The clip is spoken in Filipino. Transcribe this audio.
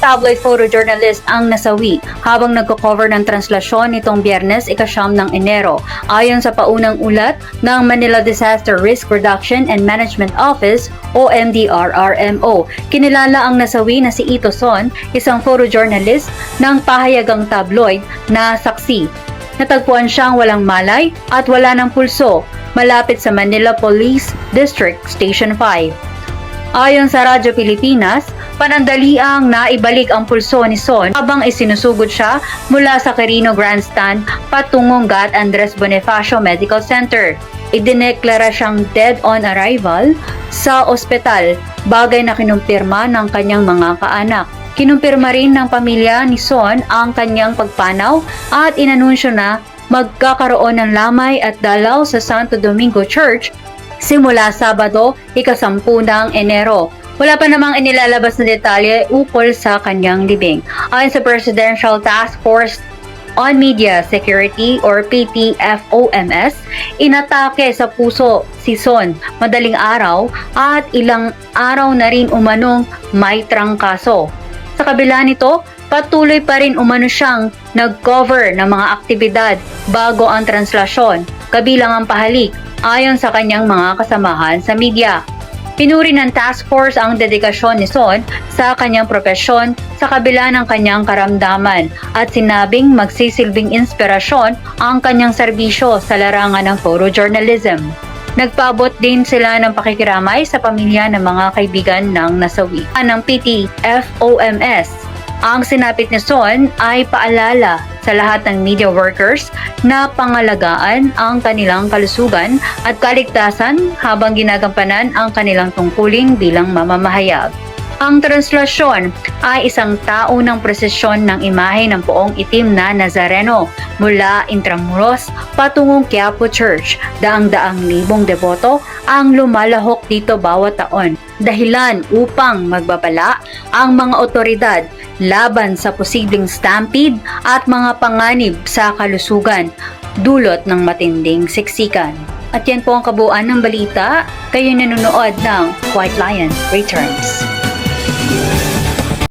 tabloid photojournalist ang nasawi habang nagko-cover ng translasyon nitong Biyernes, ika-9 ng Enero. Ayon sa paunang ulat ng Manila Disaster Risk Reduction and Management Office o MDRRMO, kinilala ang nasawi na si Ito Son, isang photojournalist ng pahayagang tabloid na saksi. Natagpuan siyang walang malay at wala ng pulso malapit sa Manila Police District Station 5. Ayon sa Radyo Pilipinas, panandaliang naibalik ang pulso ni Son habang isinusugod siya mula sa Quirino Grandstand patungong Gat Andres Bonifacio Medical Center. Idineklara siyang dead on arrival sa ospital, bagay na kinumpirma ng kanyang mga kaanak. Kinumpirma rin ng pamilya ni Son ang kanyang pagpanaw at inanunsyo na magkakaroon ng lamay at dalaw sa Santo Domingo Church simula Sabado, ika-10 ng Enero. Wala pa namang inilalabas na detalye ukol sa kanyang libing. Ayon sa Presidential Task Force on Media Security or PTFOMS, inatake sa puso si Son madaling araw at ilang araw na rin umanong may trangkaso. Sa kabila nito, patuloy pa rin umano siyang nag-cover ng mga aktibidad bago ang translasyon, kabilang ang pahalik, ayon sa kanyang mga kasamahan sa media. Pinuri ng task force ang dedikasyon ni Son sa kanyang propesyon sa kabila ng kanyang karamdaman at sinabing magsisilbing inspirasyon ang kanyang serbisyo sa larangan ng photojournalism. Nagpaabot din sila ng pakikiramay sa pamilya ng mga kaibigan ng nasawi. Ng PTFOMS, ang sinapit ni Son ay paalala sa lahat ng media workers na pangalagaan ang kanilang kalusugan at kaligtasan habang ginagampanan ang kanilang tungkulin bilang mamamahayag. Ang translasyon ay isang taunang prosesyon ng imahe ng poong itim na Nazareno mula Intramuros patungong Quiapo Church. Daang-daang libong deboto ang lumalahok dito bawat taon, dahilan upang magbabala ang mga otoridad laban sa posibleng stampede at mga panganib sa kalusugan dulot ng matinding siksikan. At yan po ang kabuuan ng balita. Kayo nanonood ng White Lion Returns.